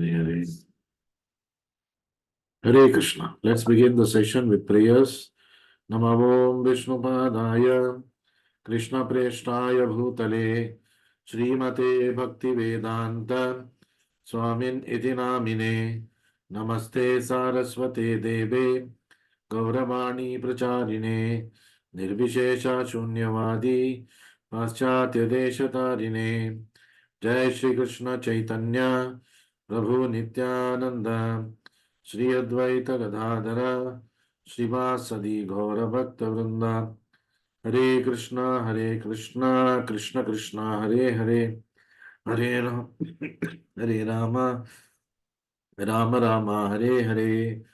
Hare Hare Krishna. Let's begin the session with prayers. Namo Vishnupadaya Krishna Preshtaya Bhutale Srimate Bhakti Vedanta Swamin Iti Namine Namaste Saraswate Deve Gauravani Pracharine Nirvishesha Shunyavadi Paschatya Deshatarine Jai Shri Krishna Chaitanya Prabhu Nityananda Shri Advaita Gadadhara Srivasadi Gaura Bhakta Vrinda Hare Krishna Krishna Krishna Hare Hare Hare Rama Hare Rama Rama Rama Hare Hare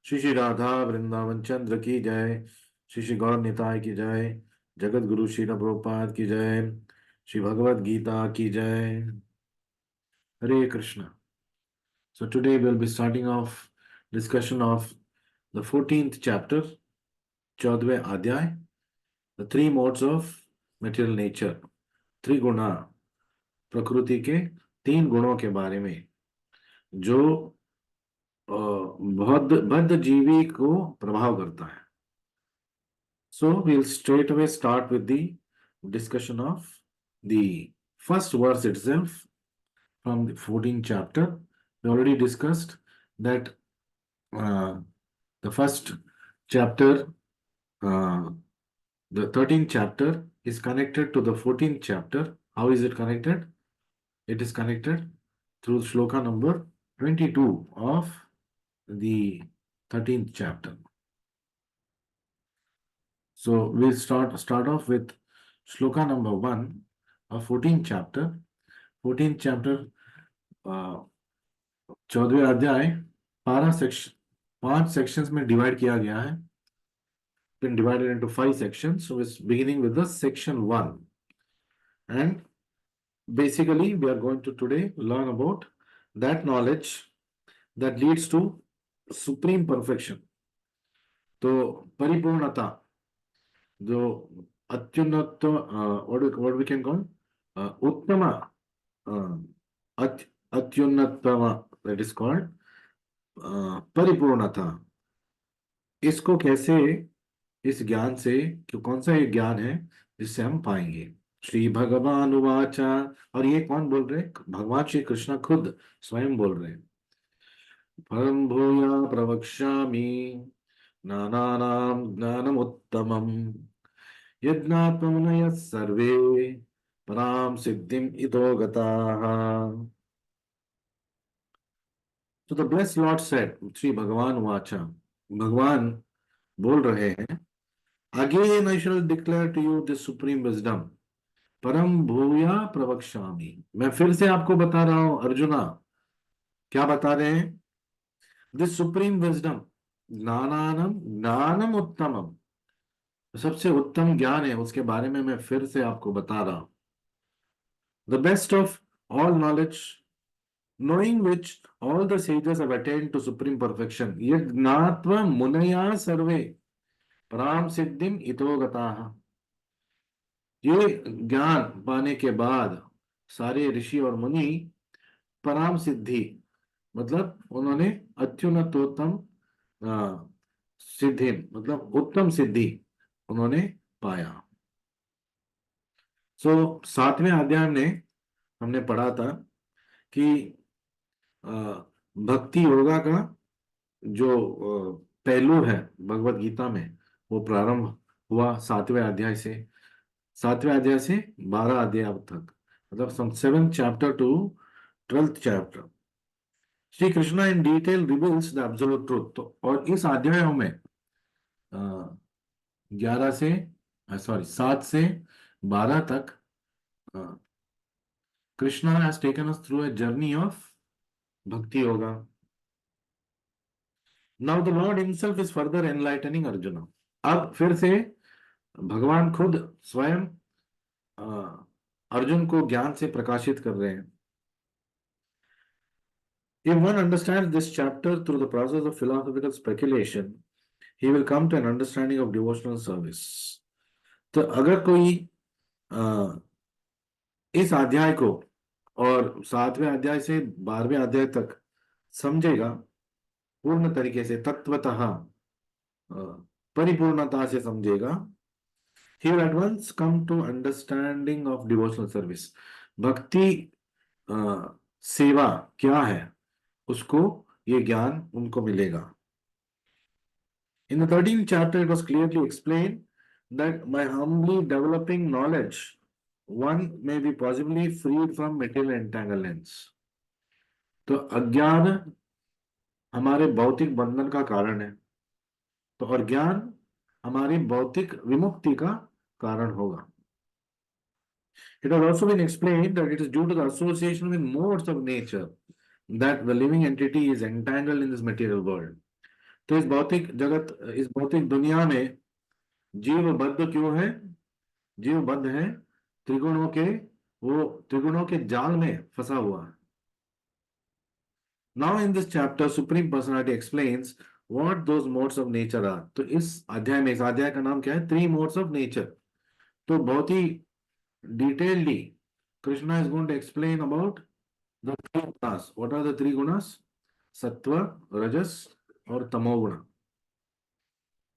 Shri Shri Radha Vrindavan चंद्र की जय। श्री श्री गौर निताय की जय। जगत गुरु श्री प्रभुपाद की जय। श्री भगवद गीता की जय। हरे Krishna. So today we'll be starting off discussion of the 14th chapter, 14वें अध्याय, the three modes of material nature, त्रिगुणा, प्रकृति के तीन गुणों के बारे में जो बद्ध जीवी को प्रभाव करता है। So we'll straight away start with the discussion of the first verse itself from the 14th chapter. We already discussed that the first chapter, the 13th chapter is connected to the 14th chapter. How is it connected? It is connected through shloka number 22 of the 13th chapter. So we'll start off with shloka number 1 of 14th chapter. 14th chapter, 14वें अध्याय 5 sections में divide किया गया है. Been divided into 5 sections. So it's beginning with the section 1. And basically we are going to today learn about that knowledge that leads to supreme perfection. तो परिपूर्णता जो अत्युन्नत what we can call उत्तम अत्युन्नतम, that is called परिपूर्णता. इसको कैसे, इस ज्ञान से, कि कौन सा ये ज्ञान है जिससे हम पाएंगे. श्री भगवान उवाचा. और ये कौन बोल रहे? भगवान श्री कृष्ण खुद स्वयं बोल रहे हैं. परम भूया प्रवक्ष्यामि नानानाम ज्ञानमुत्तमम् यज्ञात्मनयः सर्वे पराम सिद्धिम इतो गताः. So the blessed Lord said, Shri भगवान उवाचा, भगवान बोल रहे हैं, again I shall declare to you this supreme wisdom, परम भूया प्रवक्ष्यामि. मैं फिर से आपको बता रहा हूं अर्जुना. क्या बता रहे हैं? दिस सुप्रीम विजडम, ज्ञानानम ज्ञानम उत्तमम, सबसे उत्तम ज्ञान है, उसके बारे में मैं फिर से आपको बता रहा हूं. The best of all knowledge, knowing which all the sages have attained to supreme perfection, yet gnatva munaya sarve param siddhim ito gataha. ये ज्ञान पाने के बाद सारे ऋषि और मुनि पराम सिद्धि, मतलब उन्होंने अत्युन्नतोत्तम सिद्धि, मतलब उत्तम सिद्धि उन्होंने पाया. सो 7वें अध्याय में हमने पढ़ा था कि भक्ति योगा का जो पहलू है भगवत गीता में, वो प्रारंभ हुआ 7वें अध्याय से. 7वें अध्याय से 12 अध्याय तक, मतलब from 7th chapter to 12th chapter, Shri Krishna in detail reveals the absolute truth. और इस अध्यायों में 7 से 12 तक Krishna has taken us through a journey of bhakti yoga. Now the lord himself is further enlightening Arjun. अब फिर से भगवान खुद स्वयं अर्जुन को ज्ञान से प्रकाशित कर रहे हैं. If one understands this chapter through the process of philosophical speculation, he will come to an understanding of devotional service. तो अगर कोई इस अध्याय को और 7वें अध्याय से 12वें अध्याय तक समझेगा पूर्ण तरीके से, तत्वतः परिपूर्णता से समझेगा, he will at once come to understanding of devotional service. भक्ति अ, सेवा क्या है, उसको ये ज्ञान उनको मिलेगा. In the 13th chapter, it was clearly explained that by humbly developing knowledge, one may be possibly freed from material entanglements. तो अज्ञान हमारे भौतिक बंधन का कारण है, तो और ज्ञान हमारी भौतिक विमुक्ति का कारण होगा. It has also been explained that it is due to the association with modes of nature that the living entity is entangled in this material world. तो इस भौतिक जगत, इस भौतिक दुनिया में जीव बद्ध क्यों है? जीव बद्ध है त्रिगुणों के, वो त्रिगुणों के जाल में फंसा हुआ है. Now in this chapter, Supreme Personality explains what those modes of nature are. तो इस अध्याय में, इस अध्याय का नाम क्या है? Three modes of nature. तो बहुत ही detailedly Krishna is going to explain about the three gunas. What are the three gunas? Sattva, Rajas और तमोगुण.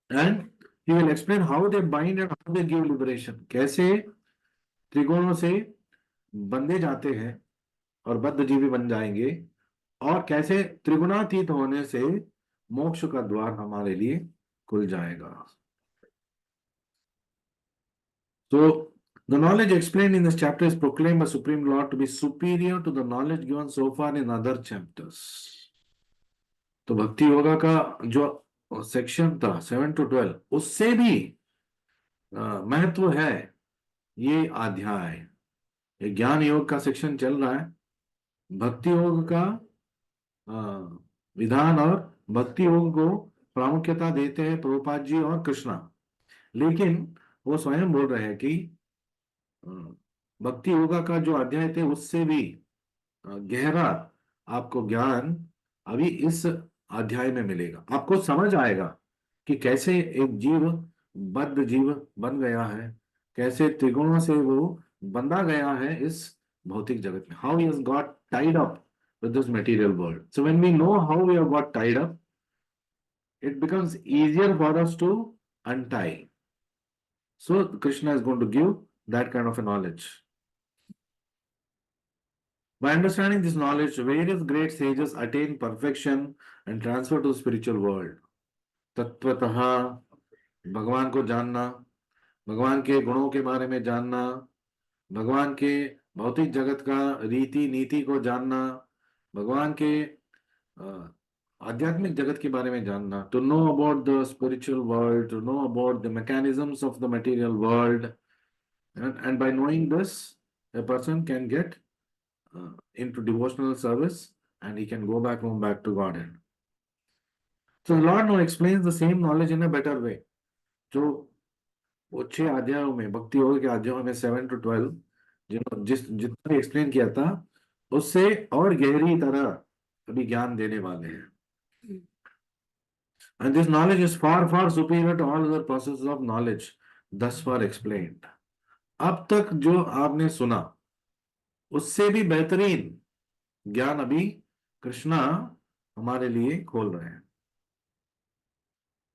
And he will explain how they bind and how they give liberation. कैसे त्रिगुणों से बंधे जाते हैं और बद्ध जीवी बन जाएंगे, और कैसे त्रिगुणातीत होने से मोक्ष का द्वार हमारे लिए खुल जाएगा. So the knowledge explained in this chapter is proclaimed by Supreme Lord to be superior to the knowledge given so far in other chapters. तो भक्ति योगा का जो सेक्शन था 7 to 12, उससे भी महत्व है ये अध्याय. ये ज्ञान योग का सेक्शन चल रहा है, भक्ति योग का विधान और भक्ति योग को प्रामुख्यता देते हैं प्रभुपाद जी और कृष्णा. लेकिन वो स्वयं बोल रहे हैं कि भक्ति योगा का जो अध्याय थे उससे भी गहरा आपको ज्ञान अभी इस अध्याय में मिलेगा. आपको समझ आएगा कि कैसे एक जीव बद्ध जीव बन गया है, कैसे त्रिगुणों से वो बंधा गया है इस भौतिक जगत में. How he has got tied up with this material world. So when we know how we have got tied up, it becomes easier for us to untie. So Krishna is going to give that kind of a knowledge. By understanding this knowledge, various great sages attain perfection and transfer to the spiritual world. तत्वतः भगवान को जानना, भगवान के गुणों के बारे में जानना, भगवान के भौतिक जगत का रीति नीति को जानना, भगवान के आध्यात्मिक जगत के बारे में जानना, to know about the spiritual world, to know about the mechanisms of the material world, and by knowing this, a person can get into devotional service and he can go back home, back to Godhead. So the Lord now explains the same knowledge in a better way. जो वो 6 अध्यायों में, भक्ति योग के अध्यायों में 7 to 12 जितना एक्सप्लेन किया था, उससे और गहरी तरह अभी ज्ञान देने वाले हैं. And this knowledge is far, far superior to all other processes of knowledge thus far explained. अब तक जो आपने सुना उससे भी बेहतरीन ज्ञान अभी कृष्णा हमारे लिए खोल रहे हैं.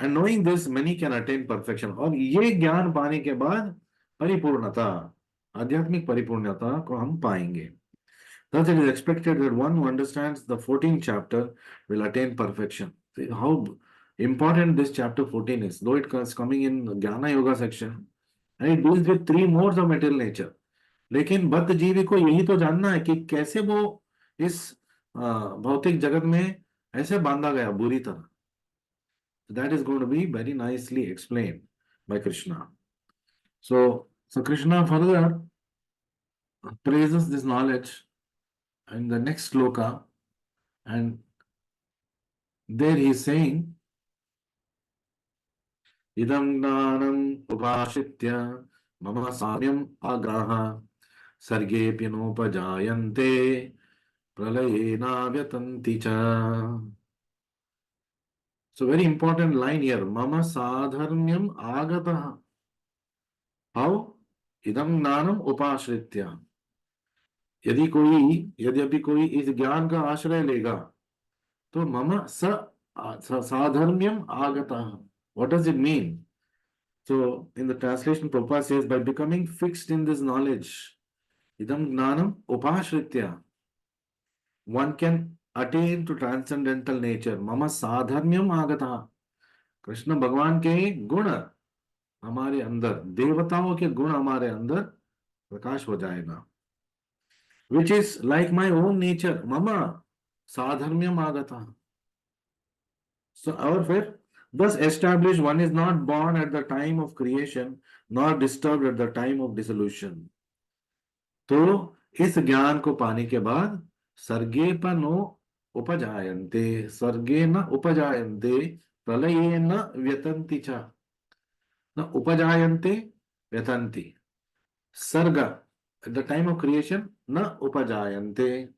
And knowing this, many can attain perfection. और ये ज्ञान पाने के बाद परिपूर्णता, आध्यात्मिक परिपूर्णता को हम पाएंगे. Thus it is expected that one who understands the 14th chapter will attain perfection. See how important this chapter 14 is, though it is coming in Jnana Yoga section and it deals with 3 modes of material nature. लेकिन बद्ध जीवी को यही तो जानना है कि कैसे वो इस भौतिक जगत में ऐसे बांधा गया बुरी तरह. That is going to be very nicely explained by Krishna. So Krishna further praises this knowledge in the next sloka, and there he is saying, idam gnanam upashitya mama samyam agraha sargepya nopajayante pralayena vyatanti cha. So very important line here, mama sadharmyam agataha. How? idam gnanam upashritya. यदि अभी कोई इस ज्ञान का आश्रय लेगा तो मम साधर्म्यम आगतः, what does it mean? So in the translation, Prabhupada says, by becoming fixed in this knowledge, idam gnanam upashritya, one can attain to transcendental nature. Mama sadharmyam agata. Krishna भगवान के गुण हमारे अंदर, देवताओं के गुण हमारे अंदर प्रकाश हो जाएगा. Which is like my own nature. Mama sadharmyam agata. So our faith, thus established, one is not born at the time of creation, nor disturbed at the time of dissolution. तो इस ज्ञान को पाने के बाद सर्गे पर नो उपजायन्ते, सर्गे न उपजायन्ते, प्रलये न व्यतन्ति च. न उपजायन्ते, व्यतन्ति. सर्ग at the time of creation, न उपजायन्ते.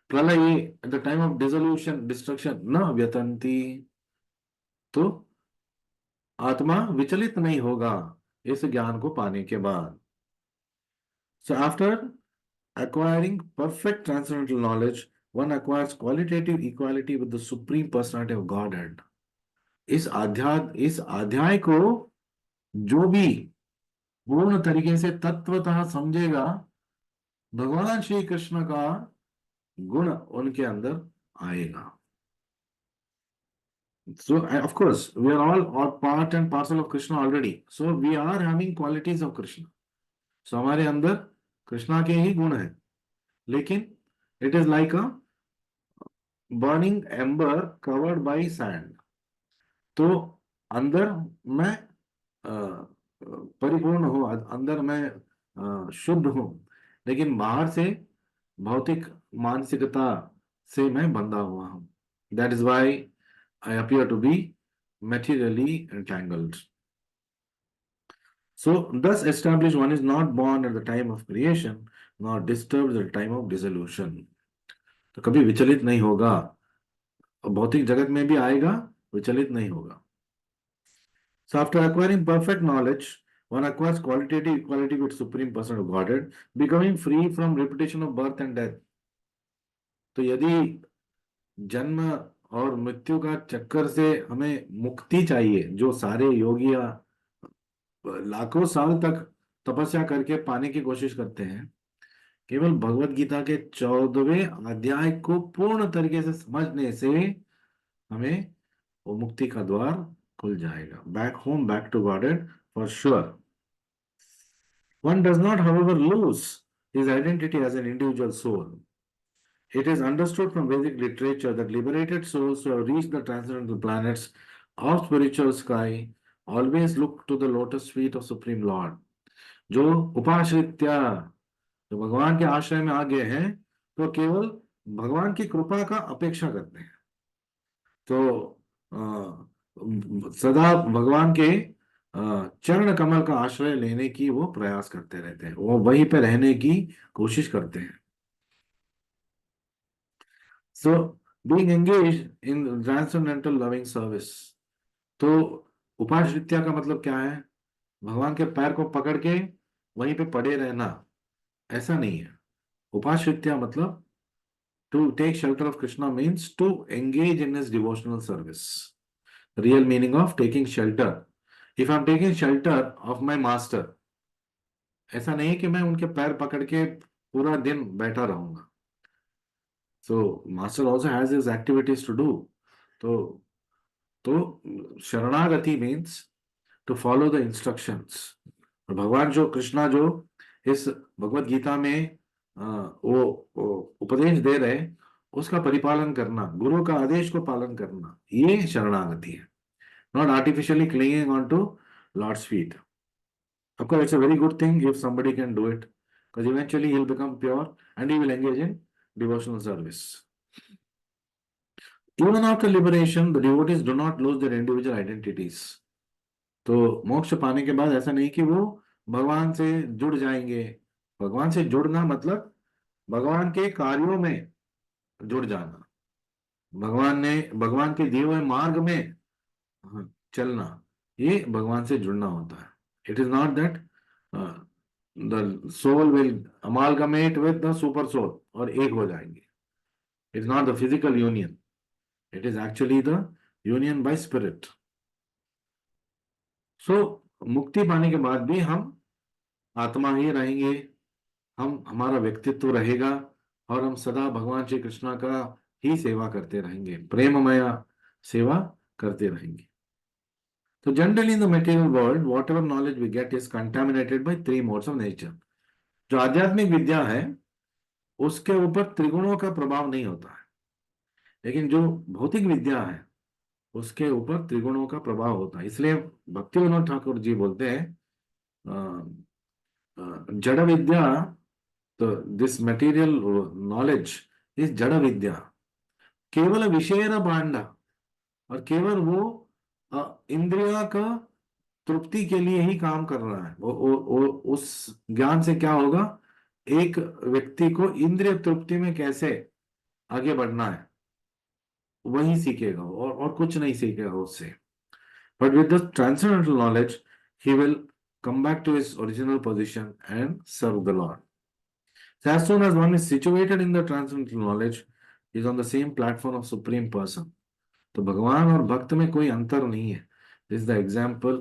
प्रलये at the time of dissolution, destruction, न व्यतन्ति. तो आत्मा विचलित नहीं होगा इस ज्ञान को पाने के बाद. So after acquiring perfect transcendental knowledge, one acquires qualitative equality with the supreme personality of Godhead. इस अध्याय को जो भी पूर्ण तरीके से तत्वतः समझेगा, भगवान श्री कृष्ण का गुण उनके अंदर आएगा. So of course we are all part and parcel of Krishna already. So we are having qualities of Krishna. So हमारे अंदर कृष्णा के ही गुण हैं. लेकिन it is like a burning ember covered by sand. तो अंदर मैं परिपूर्ण हूं, अंदर मैं शुद्ध हूं, लेकिन बाहर से भौतिक मानसिकता से मैं बंधा हुआ हूं. That is why I appear to be materially entangled. So, thus established, one is not born at the time of creation, nor disturbed at the time of dissolution. तो कभी विचलित नहीं होगा, भौतिक जगत में भी आएगा, विचलित नहीं होगा. So after acquiring perfect knowledge, one acquires qualitative equality with Supreme Person of Godhead, becoming free from repetition of birth and death. तो यदि जन्म और मृत्यु का चक्कर से हमें मुक्ति चाहिए, जो सारे योगिया लाखों साल तक तपस्या करके पाने की कोशिश करते हैं, केवल भगवत गीता के 14वें अध्याय को पूर्ण तरीके से समझने से हमें वो मुक्ति का द्वार खुल जाएगा. Back home, back to godhead for sure. One does not, however, lose his identity as an individual soul. It is understood from Vedic literature that liberated souls who have reached the transcendental planets of spiritual sky always look to the lotus feet of Supreme Lord. जो उपाश्रित्या, जो भगवान के आश्रय में आ गए हैं, तो केवल भगवान की कृपा का अपेक्षा करते हैं. तो सदा भगवान के चरण कमल का आश्रय लेने की वो प्रयास करते रहते हैं, वो वहीं पे रहने की कोशिश करते हैं. So being engaged in transcendental loving service. तो उपाश्रित्या का मतलब क्या है? भगवान के पैर को पकड़ के वहीं पे पड़े रहना, ऐसा नहीं है. उपाश्रित्या मतलब to take shelter of Krishna means to engage in his devotional service. Real meaning of taking shelter. If I am taking shelter of my master, ऐसा नहीं कि मैं उनके पैर पकड़ के पूरा दिन बैठा रहूंगा. So master also has his activities to do. तो शरणागति means to follow the instructions. और भगवान जो कृष्णा जो इस भगवत गीता में वो उपदेश दे रहे, उसका परिपालन करना, गुरु का आदेश को पालन करना, ये शरणागति है. Not artificially clinging on to Lord's feet. Of course, it's a very good thing if somebody can do it, because eventually he'll become pure and he will engage in devotional service. Even after liberation, the devotees do not lose their individual identities. तो मोक्ष पाने के बाद ऐसा नहीं कि वो भगवान से जुड़ जाएंगे. भगवान से जुड़ना मतलब भगवान के कार्यों में जुड़ जाना, भगवान के दिए हुए मार्ग में चलना, ये भगवान से जुड़ना होता है. It is not that the soul will amalgamate with the super soul और एक हो जाएंगे. It is not the physical union. It is actually the union by spirit. So मुक्ति पाने के बाद भी हम आत्मा ही रहेंगे, हम हमारा व्यक्तित्व रहेगा, और हम सदा भगवान श्री कृष्ण का ही सेवा करते रहेंगे, प्रेममय सेवा करते रहेंगे. तो generally in the material world whatever knowledge we get is contaminated by three modes of nature. जो आध्यात्मिक विद्या है उसके ऊपर त्रिगुणों का प्रभाव नहीं होता है, लेकिन जो भौतिक विद्या है उसके ऊपर त्रिगुणों का प्रभाव होता है. इसलिए भक्ति विनोद ठाकुर जी बोलते हैं जड़ विद्या, तो दिस मटेरियल नॉलेज इज जड़ विद्या, केवल विषय भांडा, और केवल वो इंद्रिया का तृप्ति के लिए ही काम कर रहा है. उस ज्ञान से क्या होगा, एक व्यक्ति को इंद्रिय तृप्ति में कैसे आगे बढ़ना है वही सीखेगा, और कुछ नहीं सीखेगा उससे. But with the transcendental knowledge he will come back to his original position and serve the Lord. So as soon as one is situated in the transcendental knowledge, he is on the same platform of Supreme Person. तो भगवान और भक्त में कोई अंतर नहीं है. This is the example.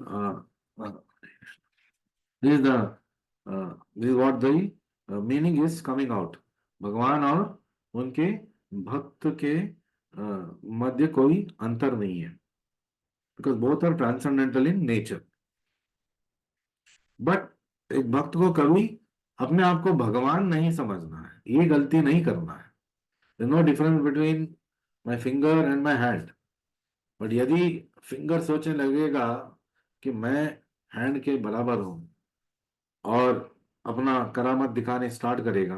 This is the this is what the meaning is coming out. भगवान और उनके भक्त के मध्य कोई अंतर नहीं है, because both are transcendental in nature. But एक भक्त को कभी अपने आप को भगवान नहीं समझना है, ये गलती नहीं करना है. There's no difference between my finger and my hand. But यदि फिंगर सोचने लगेगा कि मैं हैंड के बराबर हूं और अपना करामत दिखाने स्टार्ट करेगा,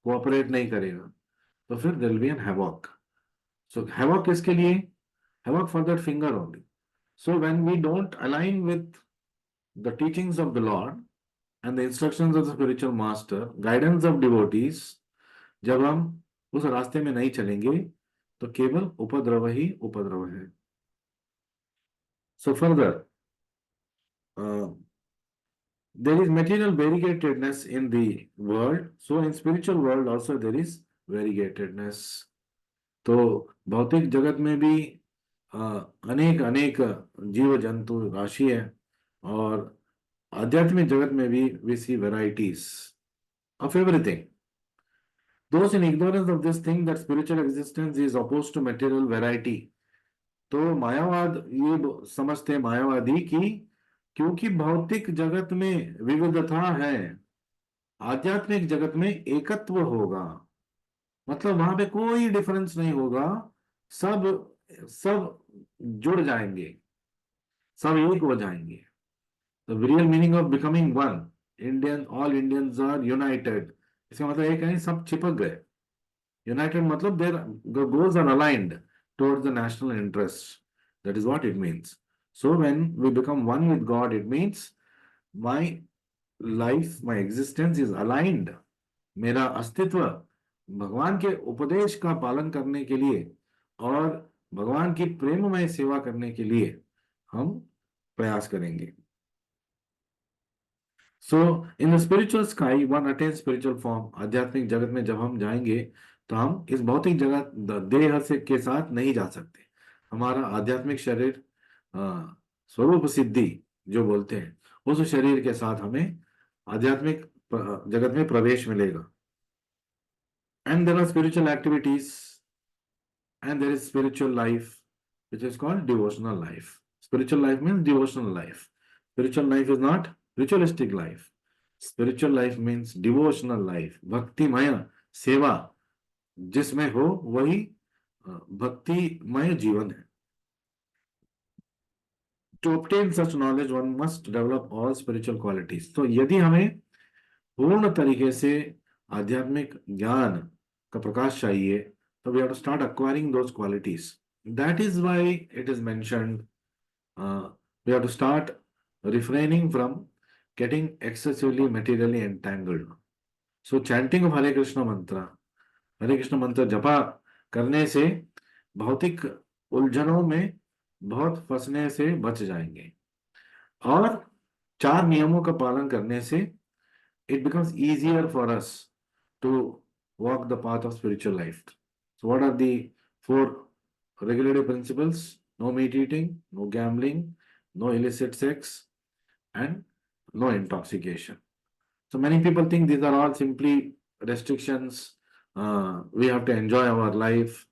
कोऑपरेट नहीं करेगा, तो फिर there will be an havoc. So havoc किसके लिए? Havoc for that finger only. So when we don't align with the teachings of the lord and the instructions of the spiritual master, guidance of devotees, जब हम उस रास्ते में नहीं चलेंगे तो केवल उपद्रव ही उपद्रव है. So further, there is material variegatedness in the world, so in spiritual world also there is variegatedness. तो भौतिक जगत में भी अनेक अनेक जीव जंतु राशि है, और आध्यात्मिक जगत में भी we see varieties of everything. Those in ignorance of this thing that spiritual existence is opposed to material variety. तो मायावाद ये समझते हैं मायावादी की क्योंकि भौतिक जगत में विविधता है, आध्यात्मिक जगत में एकत्व होगा. मतलब वहां पे कोई डिफरेंस नहीं होगा, सब सब जुड़ जाएंगे, सब एक हो जाएंगे. The real meaning of becoming one, all Indians are united. इसका मतलब एक है सब चिपक गए. United मतलब their goals are aligned towards the national interests. That is what it means. So when we become one with God, it means my life, my existence is aligned. मेरा अस्तित्व भगवान के उपदेश का पालन करने के लिए और भगवान की प्रेममय सेवा करने के लिए हम प्रयास करेंगे. So in the spiritual sky one attains spiritual form. आध्यात्मिक जगत में जब हम जाएंगे तो हम इस भौतिक जगत देह से के साथ नहीं जा सकते. हमारा आध्यात्मिक शरीर स्वरूप सिद्धि जो बोलते हैं उस शरीर के साथ हमें आध्यात्मिक जगत में प्रवेश मिलेगा. And there are spiritual activities and there is spiritual life which is called devotional life. Spiritual life means devotional life. Spiritual life is not ritualistic life. Spiritual life means devotional life. भक्तिमय सेवा जिसमें हो वही भक्तिमय जीवन है. To obtain such knowledge one must develop all spiritual qualities. तो यदि हमें पूर्ण तरीके से आध्यात्मिक ज्ञान का प्रकाश चाहिए तो we have to start acquiring those qualities. That is why it is mentioned we have to start refraining from getting excessively materially entangled. So chanting of Hare Krishna mantra जपा करने से भौतिक उलझनों में बहुत फंसने से बच जाएंगे, और 4 नियमों का पालन करने से it becomes easier for us to walk the path of spiritual life. So what are the 4 regulative principles, no meat eating, no gambling, no illicit sex, and no intoxication. So many people think these are all simply restrictions. We have to enjoy our life.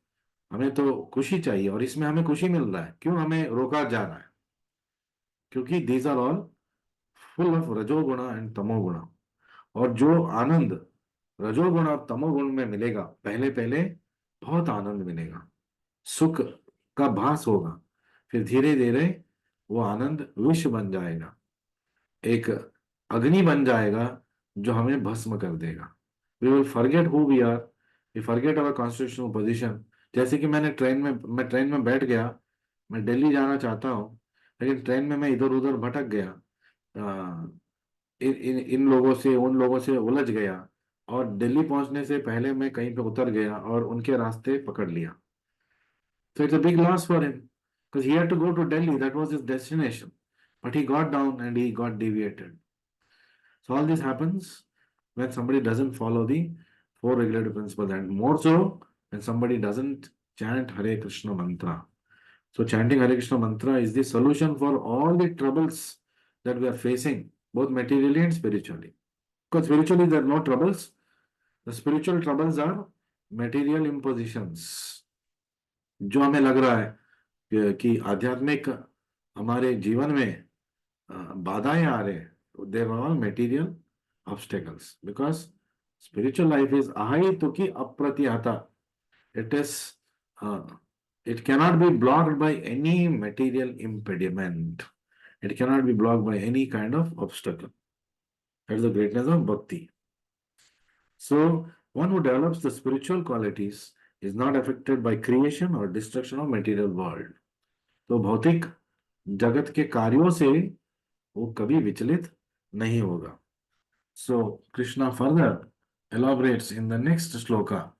हमें तो खुशी चाहिए और इसमें हमें खुशी मिल रहा है, क्यों हमें रोका जा रहा है? क्योंकि these are all full of रजोगुण एंड तमोगुण। और जो आनंद रजोगुण और तमोगुण में मिलेगा, पहले पहले बहुत आनंद मिलेगा, सुख का भास होगा, फिर धीरे धीरे वो आनंद विष बन जाएगा, एक अग्नि बन जाएगा जो हमें भस्म कर देगा। We will forget who we are, we forget our constitutional position. जैसे कि मैं ट्रेन में बैठ गया, मैं दिल्ली जाना चाहता हूँ, लेकिन ट्रेन में मैं इधर उधर भटक गया, इन लोगों से उन लोगों से उलझ गया, और दिल्ली पहुंचने से पहले मैं कहीं पे उतर गया और उनके रास्ते पकड़ लिया। So it's a big loss for him because he had to go to Delhi. That was his destination. But he got down and he got deviated. So all this happens when somebody doesn't follow the four regulative principles, and more so when somebody doesn't chant Hare Krishna mantra. So chanting Hare Krishna mantra is the solution for all the troubles that we are facing, both materially and spiritually. Because spiritually there are no troubles. The spiritual troubles are material impositions. जो हमें लग रहा है कि आध्यात्मिक हमारे जीवन में बाधाएं आ रहे हैं, there are all material obstacles, because spiritual life is अहितुकी अप्रतिहता। It is it cannot be blocked by any material impediment. It cannot be blocked by any kind of obstacle. That is the greatness of bhakti. So one who develops the spiritual qualities is not affected by creation or destruction of material world. तो भौतिक जगत के कार्यों से वो कभी विचलित नहीं होगा. So Krishna further elaborates in the next shloka.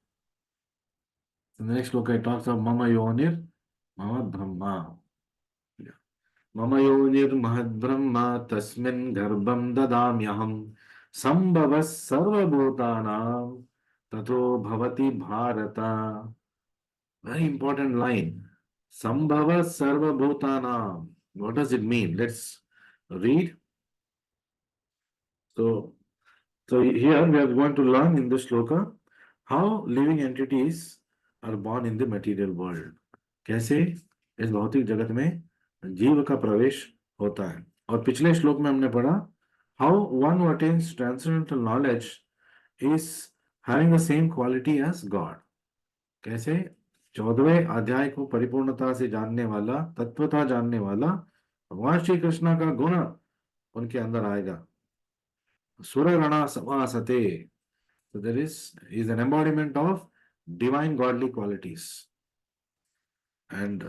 In the next shloka he talks of Mama Yonir Mama Brahma. Mama Yonir Mahad Brahma Tasmin Garbham Dadamyaham Sambhavas Sarvabhutanam Tato Bhavati Bharata. Very important line. Sambhavas Sarvabhutanam. What does it mean? Let's read. So here we are going to learn in this shloka how living entities are born in the material world. कैसे इस भौतिक जगत में जीव का प्रवेश होता है. और पिछले श्लोक में हमने पढ़ा how one who attains transcendental knowledge is having the same quality as God. कैसे 14वें अध्याय को परिपूर्णता से जानने वाला, तत्वता जानने वाला भगवान श्री कृष्ण का गुण उनके अंदर आएगा. Suragana Samasate. So there is an embodiment of divine godly qualities. And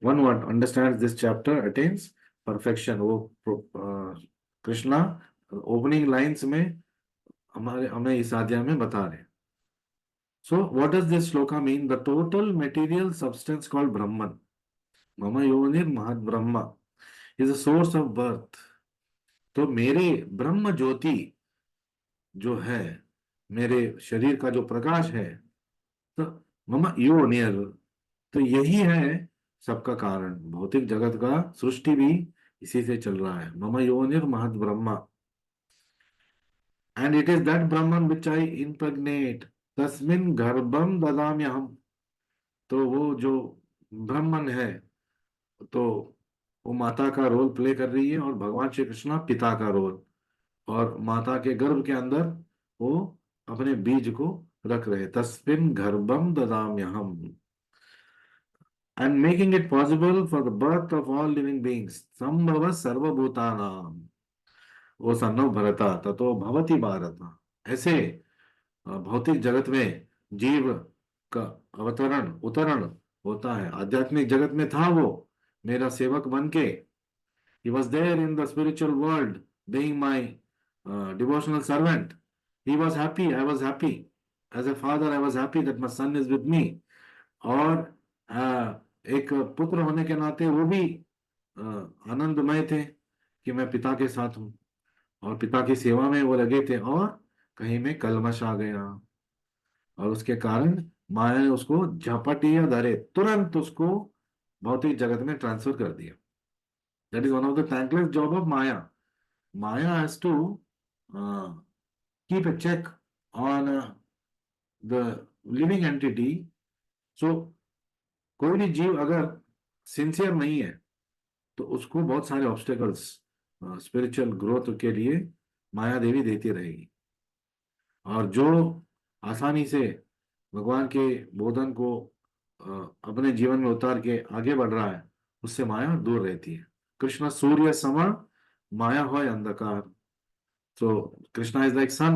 one who understands this chapter attains perfection. वो कृष्णा opening lines में हमें इस अध्याय में बता रहे. So what does this shloka mean? The total material substance called Brahman, Mama Yonir Mahad Brahma, is a source of birth. तो मेरे ब्रह्म ज्योति जो है, मेरे शरीर का जो प्रकाश है, तो मम योनिर, तो यही है सबका कारण. भौतिक जगत का सृष्टि भी इसी से चल रहा है. मम योनिर महद ब्रह्मा, and it is that Brahman which I impregnate तस्मिन गर्भम ददाम्यहम. तो वो जो ब्रह्मन है, तो वो माता का रोल प्ले कर रही है और भगवान श्री कृष्ण पिता का रोल, और माता के गर्भ के अंदर वो अपने बीज को रख रहे. तस्मिन गर्भम ददाम्यहम, and making it possible for the birth of all living beings. Sambhava sarvabhutanam. वो सन्नव भरता ततो भवति भारत. ऐसे भौतिक जगत में जीव का अवतरण उतरण होता है. आध्यात्मिक जगत में था वो मेरा सेवक बन के. He was there in the spiritual world being my devotional servant. He was happy, I was happy. As a father I was happy that my son is with me. और एक पुत्र होने के नाते वो भी आनंदमय थे कि मैं पिता के साथ हूं, और पिता की सेवा में वो लगे थे. और कहीं में कलमश आ गया, और उसके कारण माया ने उसको झपटी या धरे तुरंत उसको भौतिक जगत में ट्रांसफर कर दिया। That is one of the thankless job of Maya. Maya has to keep a check on the living entity. So कोई भी जीव अगर सिंसियर नहीं है तो उसको बहुत सारे ऑब्स्टेकल्स स्पिरिचुअल ग्रोथ के लिए माया देवी देती रहेगी। और जो आसानी से भगवान के बोधन को अपने जीवन में उतार के आगे बढ़ रहा है, उससे माया दूर रहती है। कृष्ण सूर्य सम, माया हो अंधकार। So Krishna is like sun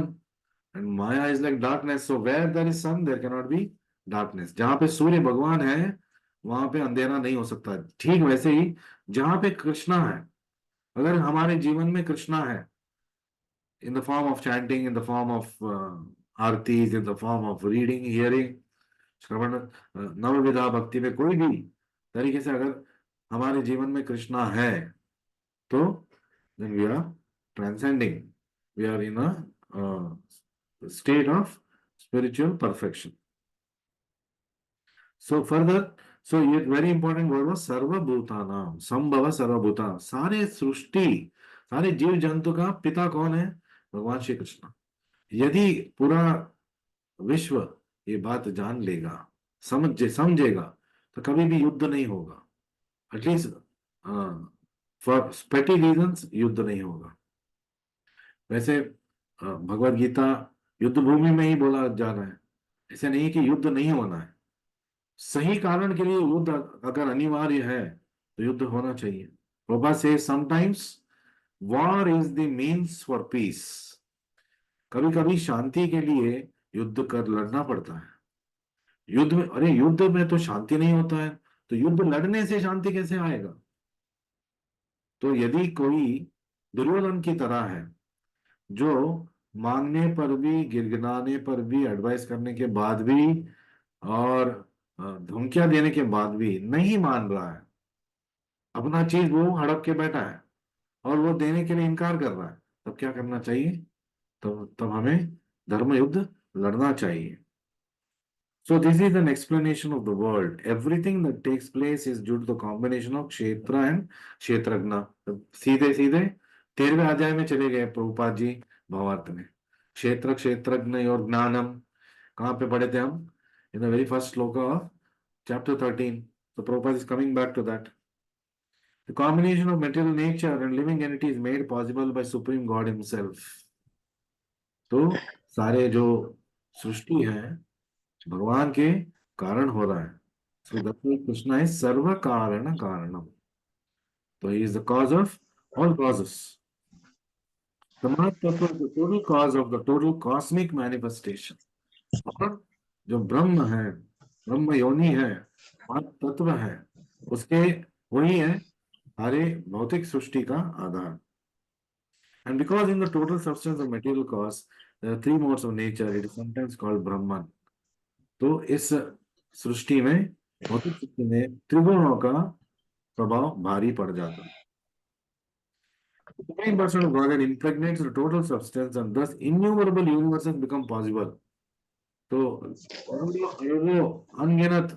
and maya is like darkness. So where there is sun there can not be darkness. जहां पे सूर्य भगवान है वहां पे अंधेरा नहीं हो सकता। ठीक वैसे ही जहां पे कृष्णा है, अगर हमारे जीवन में कृष्णा है in the form of chanting, in the form of Aarti's, in the form of reading, hearing, श्रवण, नवविधा भक्ति में कोई भी तरीके से अगर हमारे जीवन में कृष्णा है तो then we are transcending, we are in a state of spiritual perfection. So further, so ये very important word was सर्वभूतानाम, संभव सर्वभूता। सारे सृष्टि, सारे जीव जंतु का पिता कौन है? भगवान श्री कृष्ण। यदि पूरा विश्व ये बात जान लेगा, समझेगा, तो कभी भी युद्ध नहीं होगा। एटलीस्ट फॉर पेटी रीजंस युद्ध नहीं होगा। वैसे भगवत गीता युद्ध भूमि में ही बोला जा रहा है, ऐसे नहीं कि युद्ध नहीं होना है। सही कारण के लिए युद्ध अगर अनिवार्य है तो युद्ध होना चाहिए। प्रभुपाद से sometimes war is the means for piece. कभी कभी शांति के लिए युद्ध कर लड़ना पड़ता है। युद्ध में, अरे युद्ध में तो शांति नहीं होता है, तो युद्ध लड़ने से शांति कैसे आएगा? तो यदि कोई दुर्योधन की तरह है जो मांगने पर भी, गिड़गिड़ाने पर भी, एडवाइस करने के बाद भी और धमकियां देने के बाद भी नहीं मान रहा है, अपना चीज वो हड़प के बैठा है और वो देने के लिए इनकार कर रहा है, तब क्या करना चाहिए? तब हमें धर्म युद्ध लड़ना चाहिए। So this is an explanation of the world. Everything that takes place is due to the combination of Kshetra and Kshetragna. सीधे सीधे 13वें अध्याय में चले गए प्रभुपाद जी भावार्थ में। क्षेत्र क्षेत्रज्ञ और ज्ञानम कहाँ पे पढ़े थे हम? In the very first sloka of chapter 13. So Prabhupada is coming back to that. The combination of material nature and living entity is made possible by Supreme God Himself. तो सारे जो सृष्टि है भगवान के कारण हो रहा है। सो कृष्णा इज सर्व कारण कारणम, तो he is the cause of all causes. The महातत्व is the total cause of the total cosmic manifestation. और जो ब्रह्म है, ब्रह्म योनि है, महातत्व है, उसके वही है सारे भौतिक सृष्टि का आधार। And because in the total substance of material cause there are three modes of nature, it is sometimes called Brahman. तो इस सृष्टि में, भौतिक सृष्टि में त्रिगुणों का प्रभाव भारी पड़ जाता है। The Supreme Person of Godhead impregnates the total substance and thus innumerable universes become possible. तो अरबों अरबों अनगिनत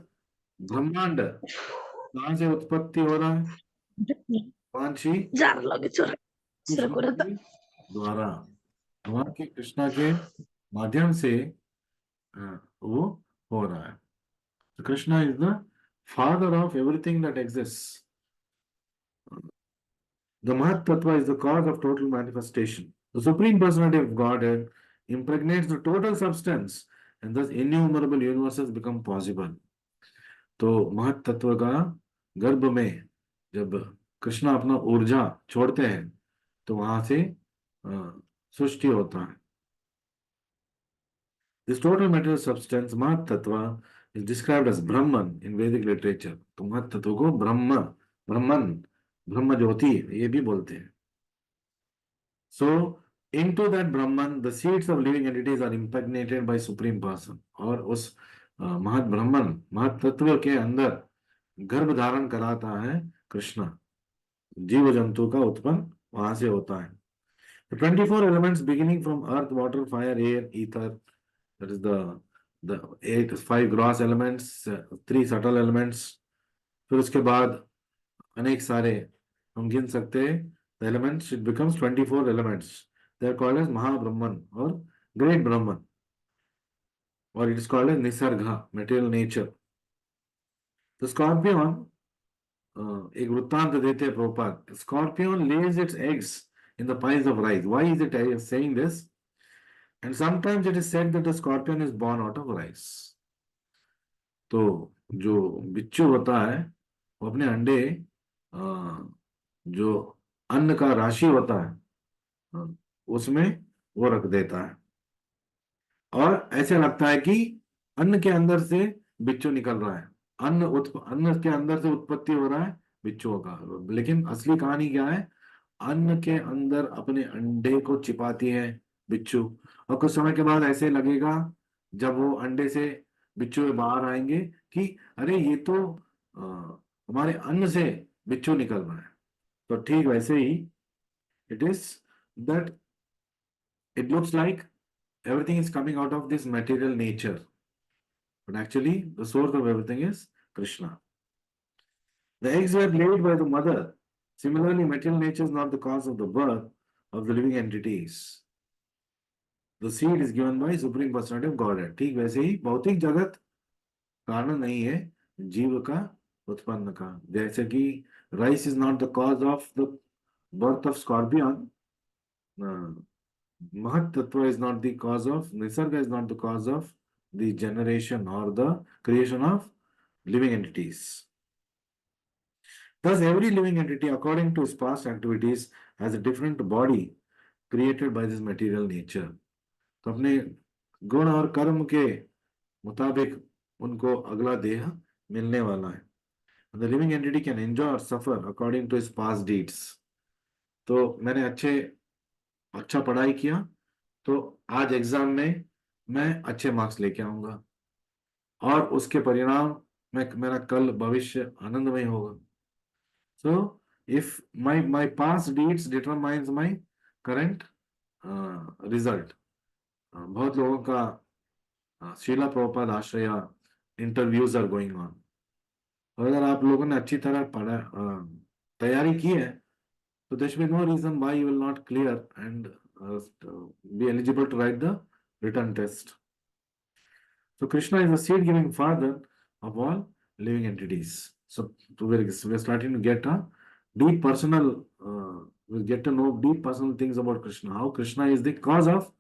ब्रह्मांड कहाँ से उत्पत्ति हो रहा है? भगवान श्री जार लगे चोर कृष्ण के द्वारा, भगवान के कृष्णा के माध्यम से वो हो रहा है। So Krishna is the father of everything that exists. The Mahat Tattva is the cause of total manifestation. The Supreme Personality of Godhead impregnates the total substance and thus innumerable universes become possible. तो महत तत्व का गर्भ में जब कृष्ण अपना ऊर्जा छोड़ते हैं तो वहां से सृष्टि होता है। This total material substance, महत तत्व, is described as Brahman in Vedic literature. तो महत तत्व को ब्रह्म, ब्रह्मन, ब्रह्म ज्योति ये भी बोलते हैं। So into that Brahman, the seeds of living entities are impregnated by Supreme Person. और उस महत ब्रह्मन, महत तत्व के अंदर गर्भ धारण कराता है कृष्ण। जीव जंतु का उत्पन्न वहां से होता है। The 24 elements beginning from earth, water, fire, air, ether, that is the the 5 gross elements, 3 subtle elements, फिर उसके बाद अनेक सारे हम गिन सकते हैं। The elements, it becomes 24 elements, they are called as महाब्रह्मन और ग्रेट ब्रह्मन, और इट इज कॉल्ड एज निसर्गा, मटेरियल नेचर। द स्कॉर्पियन, एक वृत्तांत देते हैं Prabhupada, scorpion lays its eggs in the piles of rice. Why is it saying this? And sometimes it is said that the scorpion is born out of rice. तो जो बिच्छू होता है वो अपने अंडे अ, जो अन्न का राशि होता है उसमें वो रख देता है, और ऐसे लगता है कि अन्न के अंदर से बिच्छू निकल रहा है, अन्न के अंदर से उत्पत्ति हो रहा है बिच्छुओं का। लेकिन असली कहानी क्या है? अन्न के अंदर अपने अंडे को छिपाती है बिच्छू, और कुछ समय के बाद ऐसे लगेगा जब वो अंडे से बिच्छू बाहर आएंगे कि अरे ये तो हमारे अन्न से बिच्छू निकल रहा है। तो ठीक वैसे ही it is that it looks like everything is coming out of this material nature, but actually the source of everything is Krishna. The eggs were laid by the mother. Similarly, material nature is not the cause of the birth of the living entities. The seed is given by Supreme Personality of Godhead. ठीक वैसे ही भौतिक जगत कारण नहीं है जीव का उत्पन्न का। जैसे कि rice is not the cause of the birth of scorpion, Mahat Tattva is not the cause of, Nisarga is not the cause of the generation or the creation of living entities. Thus, every living entity, according to its past activities, has a different body created by this material nature. तो अपने गुण और कर्म के मुताबिक उनको अगला देह मिलने वाला है। The living entity can enjoy or suffer according to its past deeds. तो मैंने अच्छा पढ़ाई किया तो आज एग्जाम में मैं अच्छे मार्क्स लेके आऊंगा, और उसके परिणाम में मेरा कल भविष्य आनंदमय होगा। So if my past deeds determines my current result. बहुत लोगों का शीला प्रभुपाद आश्रया इंटरव्यूज आर गोइंग ऑन, और अगर आप लोगों ने अच्छी तरह तैयारी की है तो there should be no reason why you will not clear and be eligible to write the written test. So Krishna is the seed-giving father of all living entities. So we're starting to get a deep personal, we'll get to know deep personal things about Krishna. How Krishna is the cause of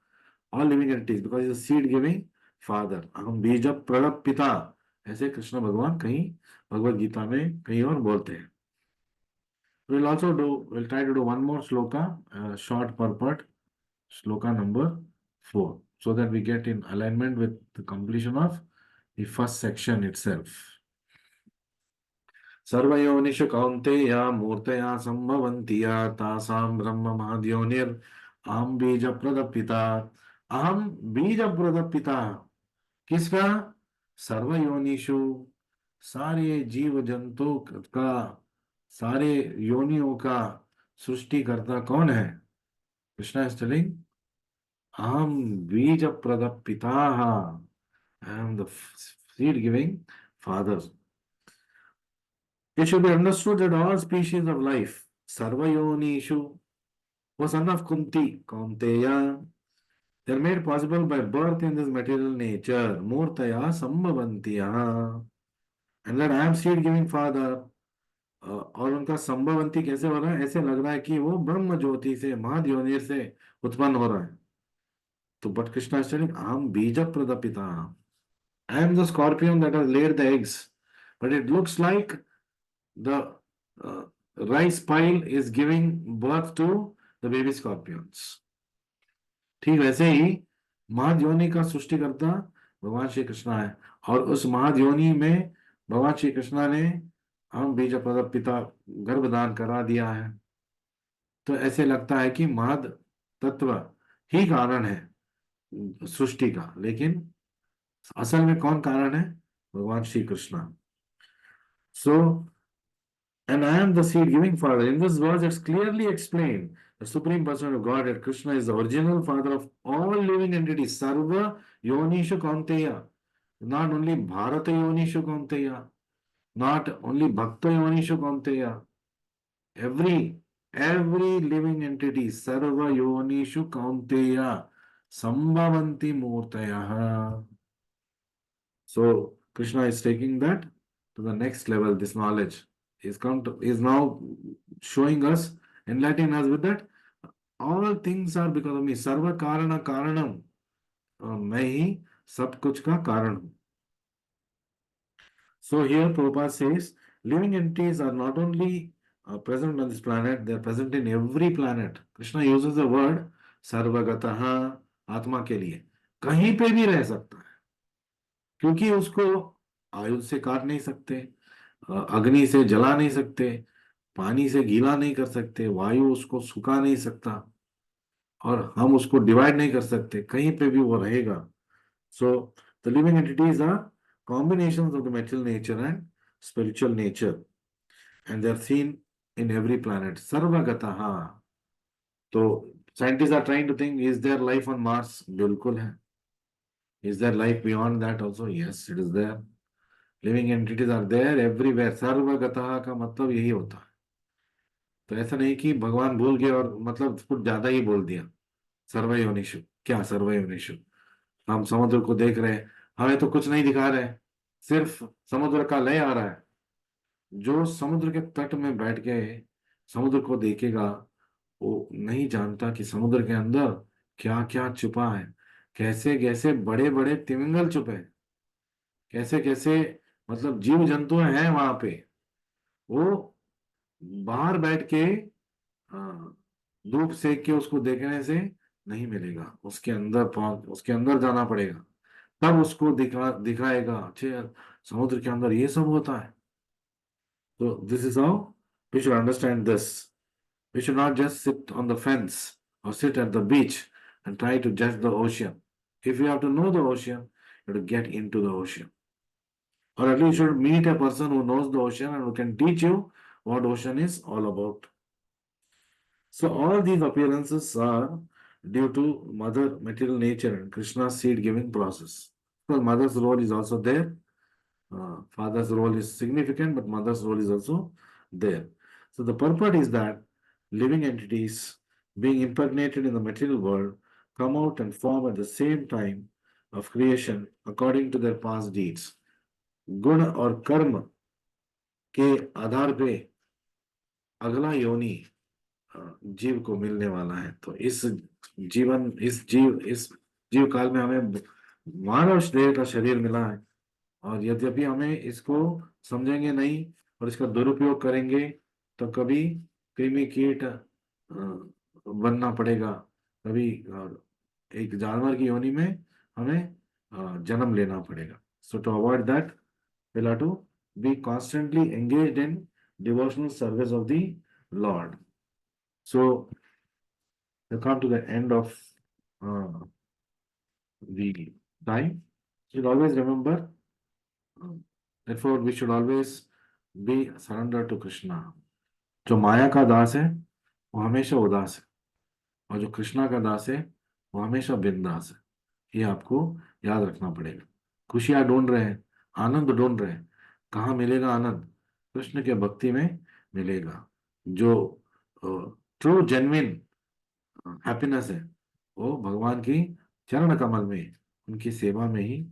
all living entities because he's a seed-giving father. हम बीज प्रदप पिता, ऐसे कृष्ण भगवान कहीं भगवत गीता में कहीं और बोलते हैं। We'll try to do one more shloka, short purport. Shloka number 4, so that we get in alignment with the completion of the first section itself. Sarvayonishu kaunteya murtaya sambhavanti ya tasam brahma mahadionir aham bija pradapita। aham bija pradapita किसका? सर्वयोनिषु, सारे जीव जंतु का, सारे योनियों का सृष्टिकर्ता कौन है? Krishna is telling Aham bija pradapitaha. I am the seed giving father. It should be understood that all species of life, Sarvayonishu, was son of Kunti, Kaunteya. They are made possible by birth in this material nature. Murtaya Sambhavantiya. And that I am seed giving father. और उनका संभवंती कैसे हो रहा है? ऐसे लग रहा है कि वो ब्रह्म ज्योति से, महाद्योनिर से उत्पन्न हो रहा है। तो but Krishna is telling, aham bija pradapita. I am the scorpion that has laid the eggs, but it looks like the rice pile is giving birth to the baby scorpions. ठीक वैसे ही महाद्योनि का सृष्टिकर्ता भगवान श्री कृष्णा है, और उस महाद्योनि में भगवान श्री कृष्णा ने हम बीज प्रदपिता गर्भदान करा दिया है। तो ऐसे लगता है कि महद तत्व ही कारण है सृष्टि का, लेकिन असल में कौन कारण है? भगवान श्री कृष्णा। सो and I am the seed giving father. In this verse it's clearly explained the supreme person of Godhead Krishna is the original father of all living entities, sarva yonishu kaunteya. Not only Bharata Yonishu Kaunteya, not only Bhakta Yonishu Kaunteya, every every living entity, Sarva Yonishu Kaunteya, Sambhavanti Murtayah. So Krishna is taking that to the next level. This knowledge is now showing us, enlightening us with that all things are because of me. Sarva Karana Karanam. मैं ही सब कुछ का कारण हूं. So here Prabhupada says living entities are not only present on this planet, they are present in every planet. Krishna uses the word sarvagataha आत्मा के लिए. कहीं पे भी रह सकता है क्योंकि उसको आयुध से काट नहीं सकते, अग्नि से जला नहीं सकते, पानी से गीला नहीं कर सकते, वायु उसको सुखा नहीं सकता और हम उसको डिवाइड नहीं कर सकते. कहीं पे भी वो रहेगा. So the living entities are combinations of the material nature and spiritual nature, and they are seen in every planet. Sarvagataha. So scientists are trying to think: is there life on Mars? बिल्कुल है. Is there life beyond that also? Yes, it is there. Living entities are there everywhere. सर्वगतः का मतलब यही होता है. तो ऐसा नहीं कि भगवान भूल गए और मतलब कुछ ज्यादा ही बोल दिया. सर्वयोनिषु. क्या सर्वयोनिषु? हम समुद्र को देख रहे हैं, हमें तो कुछ नहीं दिखा रहे हैं, सिर्फ समुद्र का लय आ रहा है. जो समुद्र के तट में बैठ के समुद्र को देखेगा वो नहीं जानता कि समुद्र के अंदर क्या क्या छुपा है. कैसे कैसे बड़े बड़े तिमिंगल छुपे हैं, कैसे कैसे मतलब जीव जंतु हैं वहां पे. वो बाहर बैठ के धूप सेक के उसको देखने से नहीं मिलेगा. उसके अंदर पहुंच, उसके अंदर जाना पड़ेगा, तब उसको दिखाएगा अच्छे समुद्र के अंदर ये सब होता है. तो this is how we should understand this. We should not just sit on the fence और sit at the beach and try to judge the ocean. If you have to know the ocean, you have to get into the ocean. Or at least you should meet a person who knows the ocean and who can teach you what ocean is all about. So all these appearances are due to mother material nature and Krishna's seed giving process. Because mother's role is also there. Father's role is significant, but mother's role is also there. So the purport is that living entities being impregnated in the material world come out and form at the same time of creation according to their past deeds. गुण और कर्म के आधार पे अगला योनि जीव को मिलने वाला है. तो इस जीव काल में हमें मानव श्रेय का शरीर मिला है और यद्यपि हमें इसको समझेंगे नहीं और इसका दुरुपयोग करेंगे तो कभी कृमि कीट बनना पड़ेगा, कभी एक जानवर की योनि में हमें जन्म लेना पड़ेगा. So to avoid that we'll have to be constantly engaged in devotional service of the Lord. So we come to the end of the time. You should always remember, therefore we should always be surrendered to Krishna. जो माया का दास है वो हमेशा उदास है और जो कृष्णा का दास है वो हमेशा बिंदास है. ये आपको याद रखना पड़ेगा. खुशियां ढूंढ रहे हैं, आनंद ढूंढ रहे हैं, कहाँ मिलेगा आनंद? कृष्ण के भक्ति में मिलेगा. जो ट्रू जेन्युइन हैप्पीनेस है वो भगवान की चरण कमल में, उनकी सेवा में ही